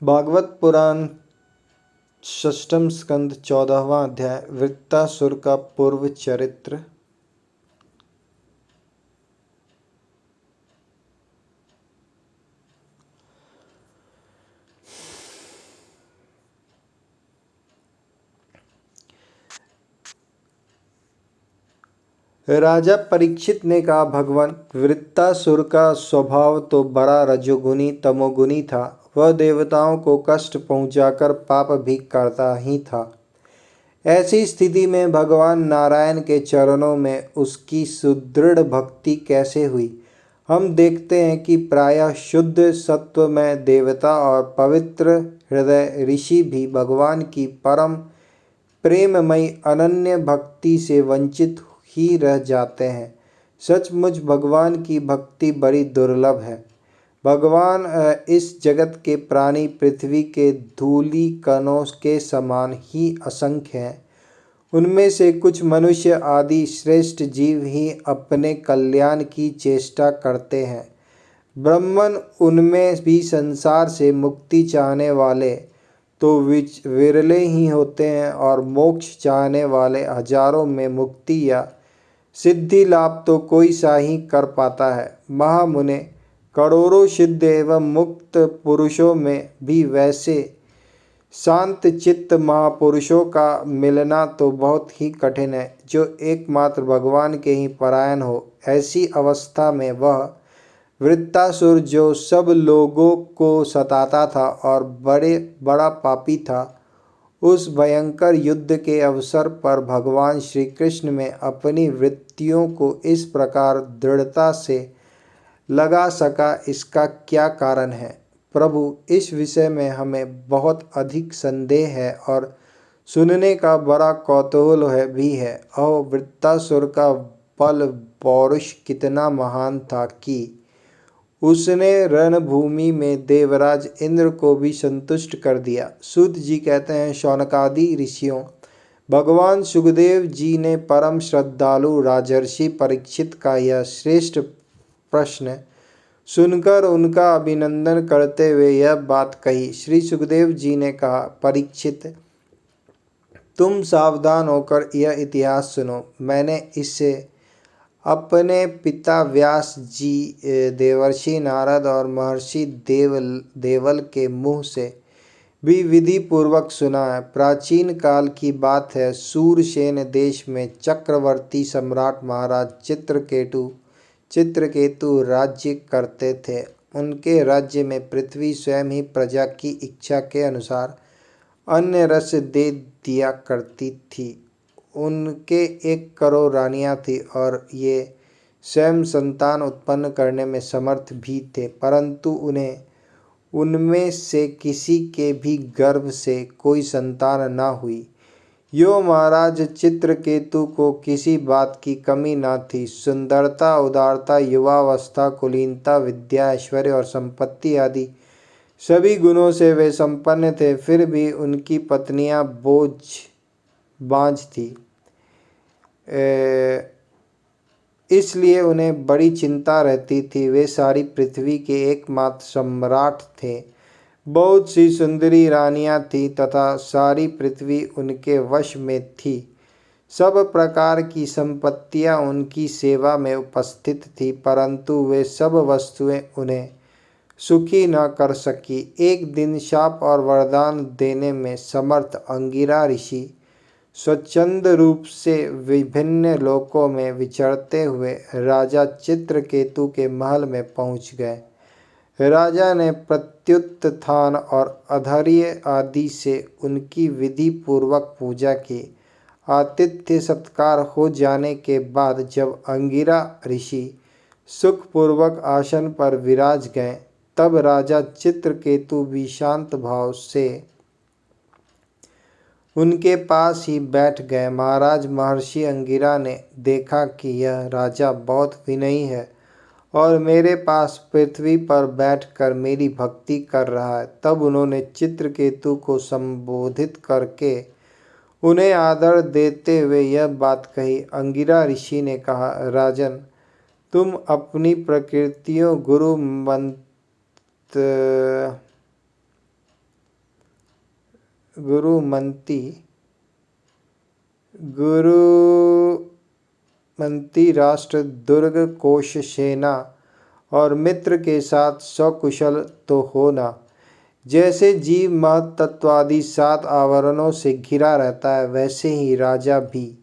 भागवत पुराण षष्ठम स्कंद 14वां अध्याय वृत्तासुर का पूर्व चरित्र। राजा परीक्षित ने कहा, भगवान, वृत्तासुर का स्वभाव तो बड़ा रजोगुनी तमोगुनी था। वह देवताओं को कष्ट पहुंचाकर पाप भी करता ही था। ऐसी स्थिति में भगवान नारायण के चरणों में उसकी सुदृढ़ भक्ति कैसे हुई। हम देखते हैं कि प्रायः शुद्ध सत्व में देवता और पवित्र हृदय ऋषि भी भगवान की परम प्रेममयी अनन्य भक्ति से वंचित ही रह जाते हैं। सचमुच भगवान की भक्ति बड़ी दुर्लभ है। भगवान इस जगत के प्राणी पृथ्वी के धूलि कणों के समान ही असंख्य हैं। उनमें से कुछ मनुष्य आदि श्रेष्ठ जीव ही अपने कल्याण की चेष्टा करते हैं। ब्राह्मण उनमें भी संसार से मुक्ति चाहने वाले तो विरले ही होते हैं, और मोक्ष चाहने वाले हजारों में मुक्ति या सिद्धि लाभ तो कोई सा ही कर पाता है। महामुने, करोड़ों सिद्ध एवं मुक्त पुरुषों में भी वैसे शांत चित्त महापुरुषों का मिलना तो बहुत ही कठिन है, जो एकमात्र भगवान के ही परायण हो। ऐसी अवस्था में वह वृत्तासुर, जो सब लोगों को सताता था और बड़ा पापी था, उस भयंकर युद्ध के अवसर पर भगवान श्री कृष्ण में अपनी वृत्तियों को इस प्रकार दृढ़ता से लगा सका, इसका क्या कारण है। प्रभु, इस विषय में हमें बहुत अधिक संदेह है और सुनने का बड़ा कौतूहल भी है। अहो, वृत्तासुर का बल पौरुष कितना महान था कि उसने रणभूमि में देवराज इंद्र को भी संतुष्ट कर दिया। सूत जी कहते हैं, शौनकादि ऋषियों, भगवान सुखदेव जी ने परम श्रद्धालु राजर्षि परीक्षित का यह श्रेष्ठ प्रश्न सुनकर उनका अभिनंदन करते हुए यह बात कही। श्री सुखदेव जी ने कहा, परीक्षित, तुम सावधान होकर यह इतिहास सुनो। मैंने इससे अपने पिता व्यास जी, देवर्षि नारद और महर्षि देवल के मुँह से भी विधि पूर्वक सुना है। प्राचीन काल की बात है। सूरसेन देश में चक्रवर्ती सम्राट महाराज चित्रकेतु राज्य करते थे। उनके राज्य में पृथ्वी स्वयं ही प्रजा की इच्छा के अनुसार अन्य रस दे दिया करती थी। उनके 1 करोड़ रानियां थी और ये स्वयं संतान उत्पन्न करने में समर्थ भी थे, परंतु उन्हें उनमें से किसी के भी गर्भ से कोई संतान न हुई। यो महाराज चित्रकेतु को किसी बात की कमी न थी। सुंदरता, उदारता, युवावस्था, कुलीनता, विद्या, ऐश्वर्य और संपत्ति आदि सभी गुणों से वे संपन्न थे। फिर भी उनकी पत्नियां बांझ थी, इसलिए उन्हें बड़ी चिंता रहती थी। वे सारी पृथ्वी के एकमात्र सम्राट थे। बहुत सी सुंदरी रानियां थीं तथा सारी पृथ्वी उनके वश में थी। सब प्रकार की संपत्तियां उनकी सेवा में उपस्थित थी, परंतु वे सब वस्तुएं उन्हें सुखी न कर सकी। एक दिन शाप और वरदान देने में समर्थ अंगिरा ऋषि स्वच्छंद रूप से विभिन्न लोकों में विचरते हुए राजा चित्रकेतु के महल में पहुंच गए। राजा ने प्रत्युत्थान और अधर्य आदि से उनकी विधि पूर्वक पूजा की। आतिथ्य सत्कार हो जाने के बाद जब अंगिरा ऋषि सुखपूर्वक आसन पर विराज गए, तब राजा चित्रकेतु भी शांत भाव से उनके पास ही बैठ गए। महाराज, महर्षि अंगिरा ने देखा कि यह राजा बहुत विनयी है और मेरे पास पृथ्वी पर बैठकर मेरी भक्ति कर रहा है। तब उन्होंने चित्रकेतु को संबोधित करके उन्हें आदर देते हुए यह बात कही। अंगिरा ऋषि ने कहा, राजन, तुम अपनी प्रकृतियों गुरु मंत्र गुरुमंती राष्ट्र दुर्ग कोश सेना और मित्र के साथ सकुशल तो होना। जैसे जीव महत्त्वादि 7 आवरणों से घिरा रहता है, वैसे ही राजा भी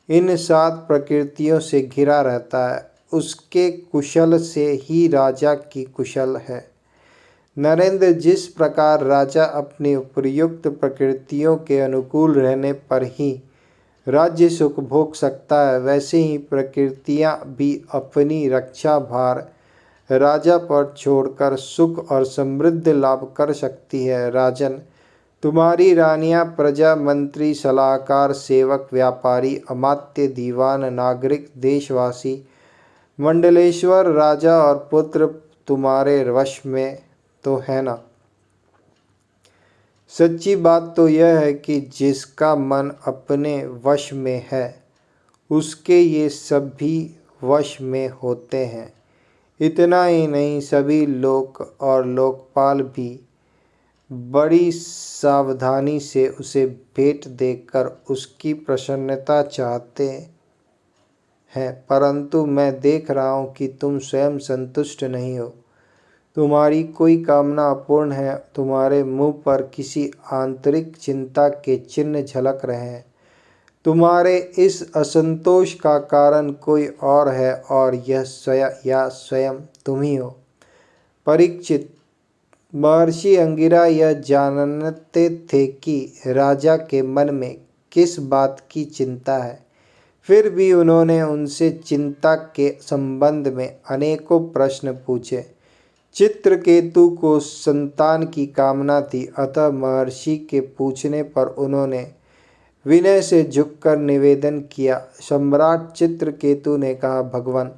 इन 7 प्रकृतियों से घिरा रहता है। उसके कुशल से ही राजा की कुशल है। नरेंद्र, जिस प्रकार राजा अपनी उपयुक्त प्रकृतियों के अनुकूल रहने पर ही राज्य सुख भोग सकता है, वैसे ही प्रकृतियां भी अपनी रक्षा भार राजा पर छोड़कर सुख और समृद्धि लाभ कर सकती है। राजन, तुम्हारी रानियां प्रजा, मंत्री, सलाहकार, सेवक, व्यापारी, अमात्य, दीवान, नागरिक, देशवासी, मंडलेश्वर, राजा और पुत्र तुम्हारे वश में तो है ना? सच्ची बात तो यह है कि जिसका मन अपने वश में है, उसके ये सभी वश में होते हैं। इतना ही नहीं, सभी लोक और लोकपाल भी बड़ी सावधानी से उसे भेंट देकर उसकी प्रसन्नता चाहते हैं, परंतु मैं देख रहा हूँ कि तुम स्वयं संतुष्ट नहीं हो। तुम्हारी कोई कामना अपूर्ण है। तुम्हारे मुंह पर किसी आंतरिक चिंता के चिन्ह झलक रहे हैं। तुम्हारे इस असंतोष का कारण कोई और है और यह स्वयं तुम ही हो। परीक्षित, महर्षि अंगिरा यह जानते थे कि राजा के मन में किस बात की चिंता है, फिर भी उन्होंने उनसे चिंता के संबंध में अनेकों प्रश्न पूछे। चित्रकेतु को संतान की कामना थी, अतः महर्षि के पूछने पर उन्होंने विनय से झुककर निवेदन किया। सम्राट चित्रकेतु ने कहा, भगवान,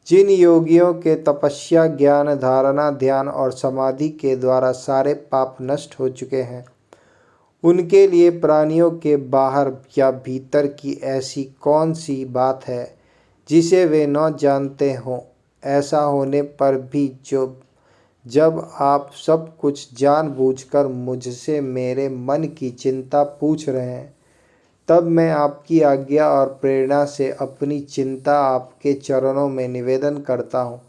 जिन योगियों के तपस्या, ज्ञान, धारणा, ध्यान और समाधि के द्वारा सारे पाप नष्ट हो चुके हैं, उनके लिए प्राणियों के बाहर या भीतर की ऐसी कौन सी बात है जिसे वे न जानते हों। ऐसा होने पर भी जब आप सब कुछ जानबूझकर मुझसे मेरे मन की चिंता पूछ रहे हैं, तब मैं आपकी आज्ञा और प्रेरणा से अपनी चिंता आपके चरणों में निवेदन करता हूँ।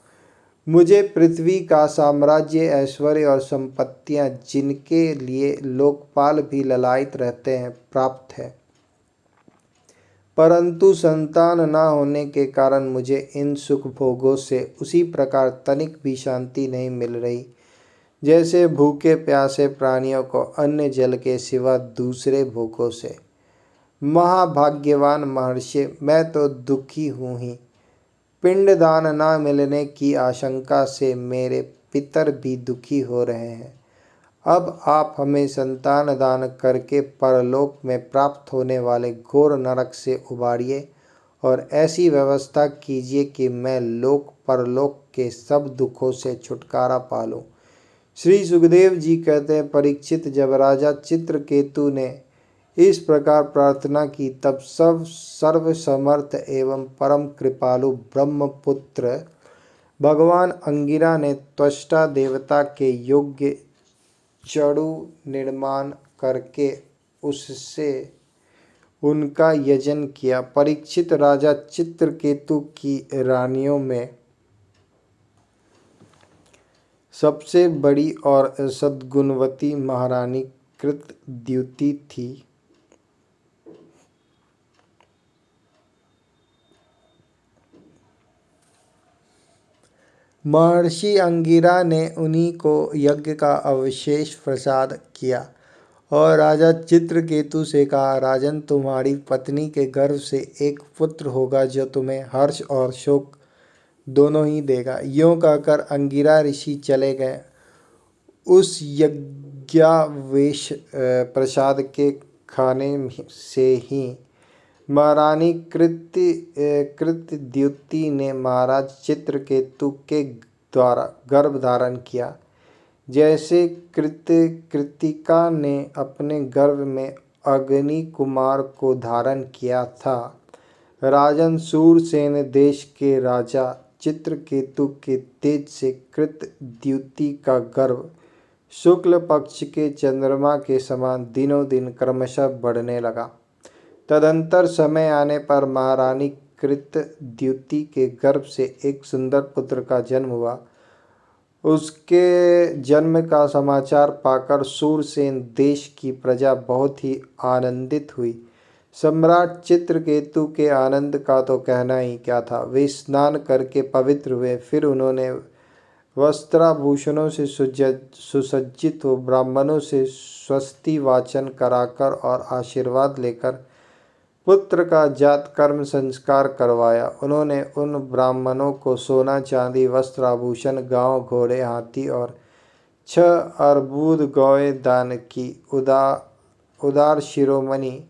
मुझे पृथ्वी का साम्राज्य, ऐश्वर्य और संपत्तियाँ, जिनके लिए लोकपाल भी ललायित रहते हैं, प्राप्त है, परंतु संतान न होने के कारण मुझे इन सुख भोगों से उसी प्रकार तनिक भी शांति नहीं मिल रही, जैसे भूखे प्यासे प्राणियों को अन्य जल के सिवा दूसरे भूखों से। महाभाग्यवान महर्षि, मैं तो दुखी हूँ ही। पिंडदान न मिलने की आशंका से मेरे पितर भी दुखी हो रहे हैं। अब आप हमें संतान दान करके परलोक में प्राप्त होने वाले घोर नरक से उबारिए और ऐसी व्यवस्था कीजिए कि मैं लोक परलोक के सब दुखों से छुटकारा पा लूं। श्री सुखदेव जी कहते हैं, परीक्षित, जब राजा चित्रकेतु ने इस प्रकार प्रार्थना की, तब सब सर्वसमर्थ एवं परम कृपालु ब्रह्मपुत्र भगवान अंगिरा ने त्वष्टा देवता के योग्य चड़ू निर्माण करके उससे उनका यजन किया। परीक्षित, राजा चित्रकेतु की रानियों में सबसे बड़ी और सद्गुणवती महारानी कृतद्युति थी। महर्षि अंगिरा ने उन्हीं को यज्ञ का अवशेष प्रसाद किया और राजा चित्रकेतु से कहा, राजन, तुम्हारी पत्नी के गर्भ से एक पुत्र होगा जो तुम्हें हर्ष और शोक दोनों ही देगा। यों कहकर अंगिरा ऋषि चले गए। उस यज्ञावेश प्रसाद के खाने से ही महारानी कृतद्युति ने महाराज चित्रकेतु के द्वारा गर्भ धारण किया। जैसे कृतिका ने अपने गर्भ में अग्नि कुमार को धारण किया था, राजन, सूरसेन देश के राजा चित्रकेतु के तेज से कृतद्युति का गर्भ शुक्ल पक्ष के चंद्रमा के समान दिनों दिन क्रमशः बढ़ने लगा। तदंतर समय आने पर महारानी कृतद्युति के गर्भ से एक सुंदर पुत्र का जन्म हुआ। उसके जन्म का समाचार पाकर सूरसेन देश की प्रजा बहुत ही आनंदित हुई। सम्राट चित्रकेतु के आनंद का तो कहना ही क्या था। वे स्नान करके पवित्र हुए। फिर उन्होंने वस्त्राभूषणों से सुसज्जित हो ब्राह्मणों से स्वस्ति वाचन कराकर और आशीर्वाद लेकर पुत्र का जात कर्म संस्कार करवाया। उन्होंने उन ब्राह्मणों को सोना चांदी वस्त्र आभूषण गांव घोड़े हाथी और 6 अर्बूद गौएं दान की। उदार शिरोमणि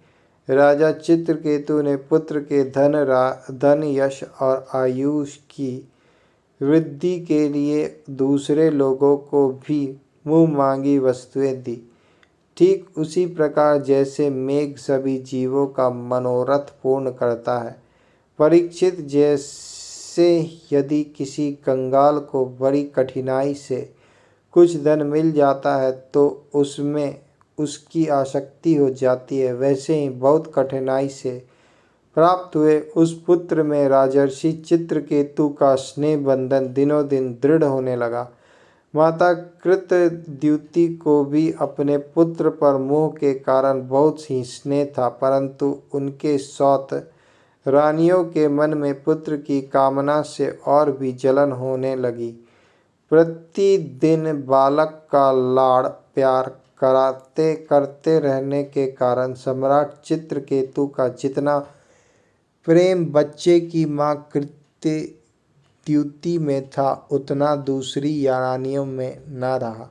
राजा चित्रकेतु ने पुत्र के धन यश और आयुष की वृद्धि के लिए दूसरे लोगों को भी मुंह मांगी वस्तुएं दी। ठीक उसी प्रकार जैसे मेघ सभी जीवों का मनोरथ पूर्ण करता है। परीक्षित, जैसे यदि किसी कंगाल को बड़ी कठिनाई से कुछ धन मिल जाता है तो उसमें उसकी आसक्ति हो जाती है, वैसे ही बहुत कठिनाई से प्राप्त हुए उस पुत्र में राजर्षि चित्रकेतु का स्नेह बंधन दिनों दिन दृढ़ होने लगा। माता कृतद्युति को भी अपने पुत्र पर मोह के कारण बहुत ही स्नेह था, परंतु उनके सौत रानियों के मन में पुत्र की कामना से और भी जलन होने लगी। प्रतिदिन बालक का लाड़ प्यार कराते करते रहने के कारण सम्राट चित्रकेतु का जितना प्रेम बच्चे की मां कृतद्युति में था उतना दूसरी रानियों में न रहा।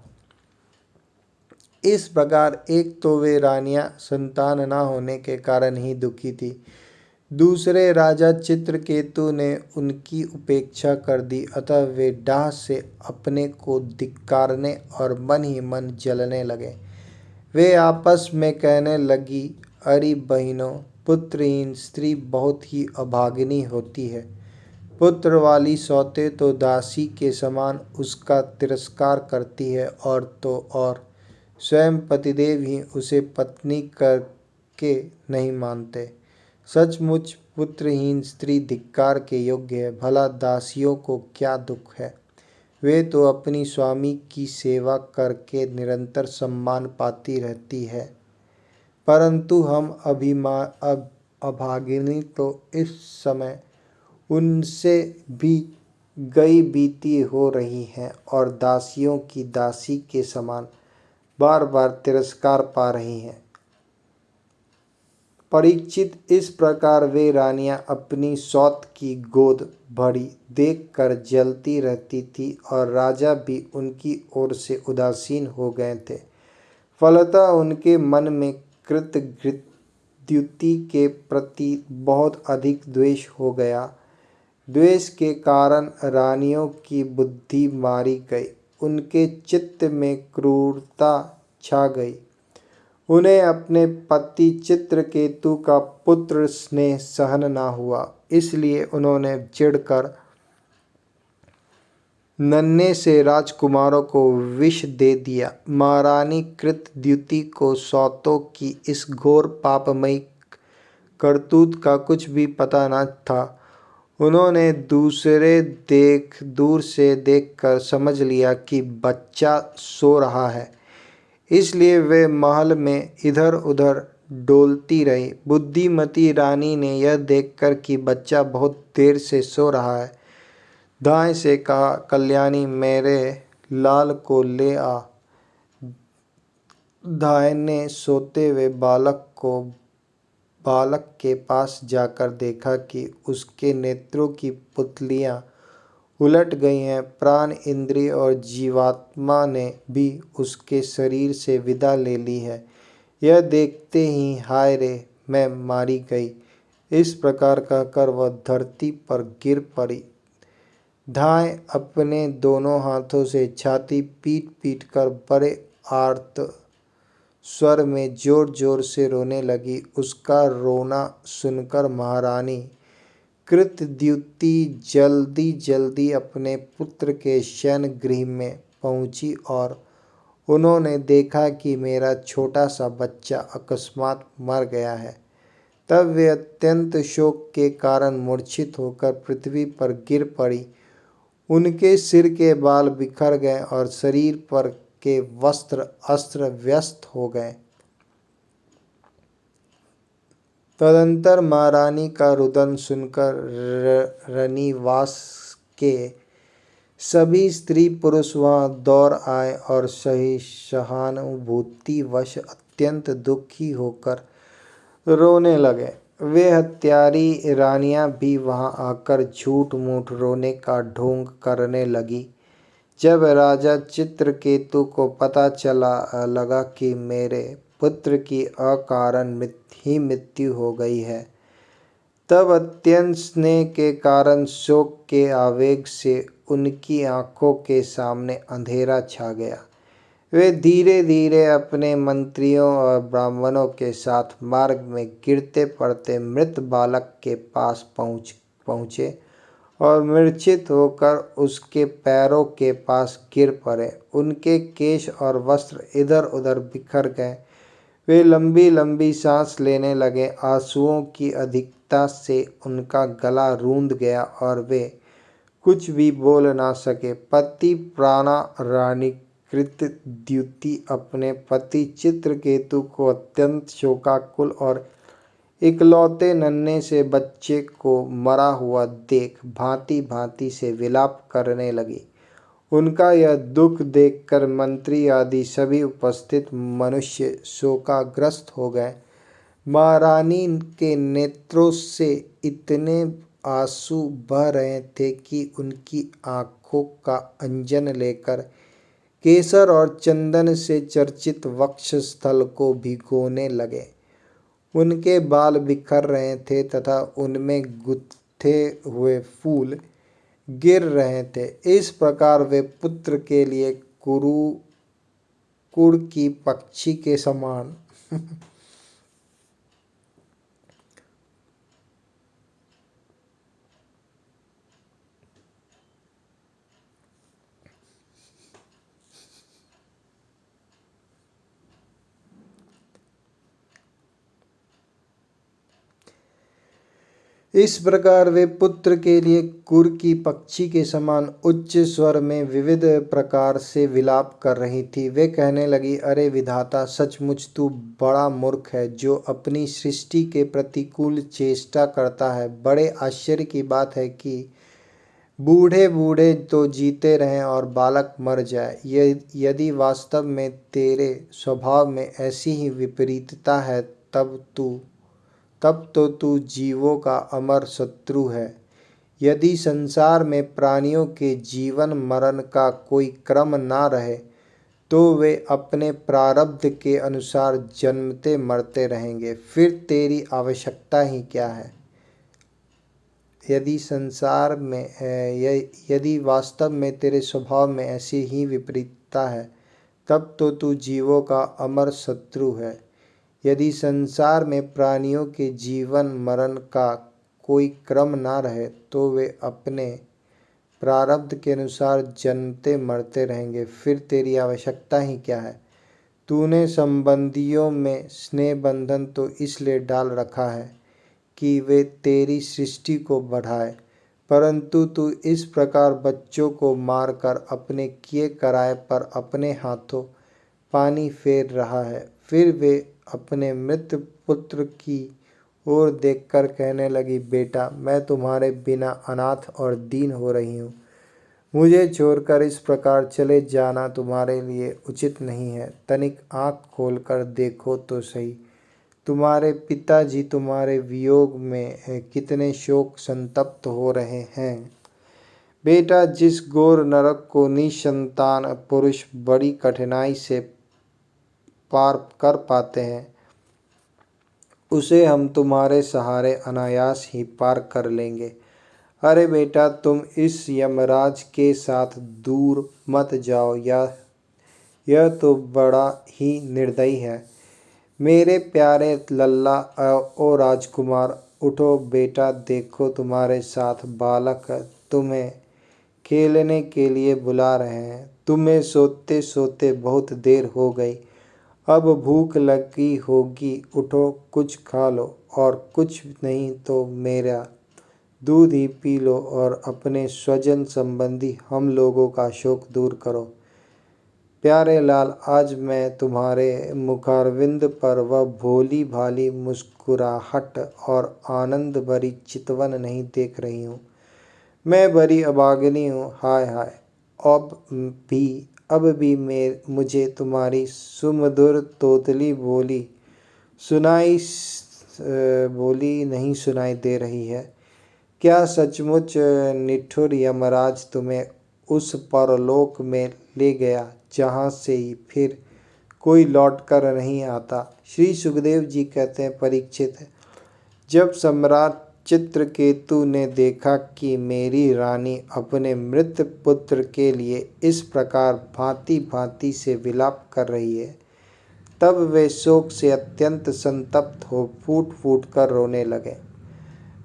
इस प्रकार एक तो वे रानियां संतान न होने के कारण ही दुखी थी, दूसरे राजा चित्रकेतु ने उनकी उपेक्षा कर दी, अतः वे डाह से अपने को धिक्कारने और मन ही मन जलने लगे। वे आपस में कहने लगी, अरे बहनों, पुत्रहीन स्त्री बहुत ही अभागिनी होती है। पुत्र वाली सौतें तो दासी के समान उसका तिरस्कार करती है, और तो और स्वयं पतिदेव ही उसे पत्नी करके नहीं मानते। सचमुच पुत्रहीन स्त्री धिक्कार के योग्य है। भला दासियों को क्या दुख है, वे तो अपनी स्वामी की सेवा करके निरंतर सम्मान पाती रहती है, परंतु हम अभागिनी तो इस समय उनसे भी गई बीती हो रही हैं और दासियों की दासी के समान बार बार तिरस्कार पा रही हैं। परीक्षित, इस प्रकार वे रानियां अपनी सौत की गोद भरी देखकर जलती रहती थी और राजा भी उनकी ओर से उदासीन हो गए थे। फलतः उनके मन में कृतद्युति के प्रति बहुत अधिक द्वेष हो गया। द्वेष के कारण रानियों की बुद्धि मारी गई, उनके चित्त में क्रूरता छा गई। उन्हें अपने पति चित्रकेतु का पुत्र स्नेह सहन न हुआ, इसलिए उन्होंने चिढ़कर नन्हे से राजकुमारों को विष दे दिया। महारानी कृतद्युति को सौतों की इस घोर पापमयी करतूत का कुछ भी पता न था। उन्होंने दूर से देखकर समझ लिया कि बच्चा सो रहा है, इसलिए वे महल में इधर उधर डोलती रही। बुद्धिमती रानी ने यह देखकर कि बच्चा बहुत देर से सो रहा है, दाएं से कहा, कल्याणी, मेरे लाल को ले आ। दाएं ने सोते हुए बालक के पास जाकर देखा कि उसके नेत्रों की पुतलियां उलट गई हैं। प्राण, इंद्रिय और जीवात्मा ने भी उसके शरीर से विदा ले ली है। यह देखते ही हाय रे, मैं मारी गई, इस प्रकार कहकर वह धरती पर गिर पड़ी। दाएं अपने दोनों हाथों से छाती पीट पीट कर बड़े आर्त स्वर में जोर जोर से रोने लगी। उसका रोना सुनकर महारानी कृतद्युति जल्दी जल्दी अपने पुत्र के शयन गृह में पहुंची और उन्होंने देखा कि मेरा छोटा सा बच्चा अकस्मात मर गया है। तब वे अत्यंत शोक के कारण मूर्छित होकर पृथ्वी पर गिर पड़ी। उनके सिर के बाल बिखर गए और शरीर पर के वस्त्र अस्त्र व्यस्त हो गए। तदंतर महारानी का रुदन सुनकर रनिवास के सभी स्त्री पुरुष वहां दौड़ आए और सहानुभूतिवश अत्यंत दुखी होकर रोने लगे। वे हत्यारी रानियां भी वहां आकर झूठ मूठ रोने का ढोंग करने लगी। जब राजा चित्रकेतु को पता लगा कि मेरे पुत्र की अकारण मृत्यु हो गई है, तब अत्यंत स्नेह के कारण शोक के आवेग से उनकी आंखों के सामने अंधेरा छा गया। वे धीरे धीरे अपने मंत्रियों और ब्राह्मणों के साथ मार्ग में गिरते पड़ते मृत बालक के पास पहुँचे और मूर्छित होकर उसके पैरों के पास गिर पड़े। उनके केश और वस्त्र इधर उधर बिखर गए। वे लंबी लंबी सांस लेने लगे। आंसुओं की अधिकता से उनका गला रूंध गया और वे कुछ भी बोल ना सके। पति प्राणा रानीकृत द्युति अपने पति चित्रकेतु को अत्यंत शोकाकुल और इकलौते नन्हे से बच्चे को मरा हुआ देख भांति भांति से विलाप करने लगी। उनका यह दुख देखकर मंत्री आदि सभी उपस्थित मनुष्य शोकाग्रस्त हो गए। महारानी के नेत्रों से इतने आंसू बह रहे थे कि उनकी आंखों का अंजन लेकर केसर और चंदन से चर्चित वक्षस्थल को भिगोने लगे। उनके बाल बिखर रहे थे तथा उनमें गुथे हुए फूल गिर रहे थे। इस प्रकार वे पुत्र के लिए कुड़ की पक्षी के समान इस प्रकार वे पुत्र के लिए कुर की पक्षी के समान उच्च स्वर में विविध प्रकार से विलाप कर रही थी। वे कहने लगी, अरे विधाता, सचमुच तू बड़ा मूर्ख है जो अपनी सृष्टि के प्रतिकूल चेष्टा करता है। बड़े आश्चर्य की बात है कि बूढ़े बूढ़े तो जीते रहें और बालक मर जाए। यदि वास्तव में तेरे स्वभाव में ऐसी ही विपरीतता है तब तो तू जीवों का अमर शत्रु है। यदि संसार में प्राणियों के जीवन मरण का कोई क्रम ना रहे तो वे अपने प्रारब्ध के अनुसार जन्मते मरते रहेंगे। फिर तेरी आवश्यकता ही क्या है? यदि वास्तव में तेरे स्वभाव में ऐसी ही विपरीतता है तब तो तू जीवों का अमर शत्रु है। यदि संसार में प्राणियों के जीवन मरण का कोई क्रम ना रहे तो वे अपने प्रारब्ध के अनुसार जन्मते मरते रहेंगे। फिर तेरी आवश्यकता ही क्या है? तूने संबंधियों में स्नेह बंधन तो इसलिए डाल रखा है कि वे तेरी सृष्टि को बढ़ाए, परंतु तू इस प्रकार बच्चों को मारकर अपने किए कराए पर अपने हाथों पानी फेर रहा है। फिर वे अपने मृत पुत्र की ओर देखकर कहने लगी, बेटा, मैं तुम्हारे बिना अनाथ और दीन हो रही हूँ। मुझे छोड़कर इस प्रकार चले जाना तुम्हारे लिए उचित नहीं है। तनिक आँख खोलकर देखो तो सही, तुम्हारे पिताजी तुम्हारे वियोग में कितने शोक संतप्त हो रहे हैं। बेटा, जिस घोर नरक को निसंतान पुरुष बड़ी कठिनाई से पार कर पाते हैं उसे हम तुम्हारे सहारे अनायास ही पार कर लेंगे। अरे बेटा, तुम इस यमराज के साथ दूर मत जाओ, यह तो बड़ा ही निर्दयी है। मेरे प्यारे लल्ला ओ राजकुमार, उठो बेटा, देखो तुम्हारे साथ बालक तुम्हें खेलने के लिए बुला रहे हैं। तुम्हें सोते सोते बहुत देर हो गई। अब भूख लगी होगी, उठो कुछ खा लो, और कुछ नहीं तो मेरा दूध ही पी लो और अपने स्वजन संबंधी हम लोगों का शोक दूर करो। प्यारे लाल, आज मैं तुम्हारे मुखारविंद पर वह भोली भाली मुस्कुराहट और आनंद भरी चितवन नहीं देख रही हूँ। मैं बड़ी अभागिनी हूँ। हाय हाय, अब भी मुझे तुम्हारी सुमधुर तोतली बोली नहीं सुनाई दे रही है। क्या सचमुच निठुर यमराज तुम्हें उस परलोक में ले गया जहाँ से ही फिर कोई लौट कर नहीं आता? श्री सुखदेव जी कहते हैं, परीक्षित, जब सम्राट चित्रकेतु ने देखा कि मेरी रानी अपने मृत पुत्र के लिए इस प्रकार भांति भांति से विलाप कर रही है, तब वे शोक से अत्यंत संतप्त हो फूट फूट कर रोने लगे।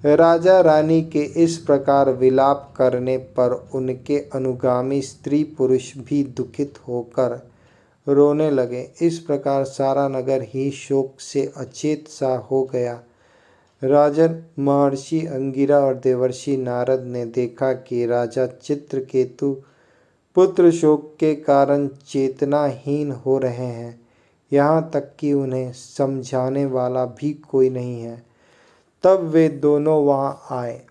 राजा रानी के इस प्रकार विलाप करने पर उनके अनुगामी स्त्री पुरुष भी दुखित होकर रोने लगे। इस प्रकार सारा नगर ही शोक से अचेत सा हो गया। राजन, महर्षि अंगिरा और देवर्षि नारद ने देखा कि राजा चित्रकेतु पुत्र शोक के कारण चेतनाहीन हो रहे हैं, यहाँ तक कि उन्हें समझाने वाला भी कोई नहीं है। तब वे दोनों वहां आए।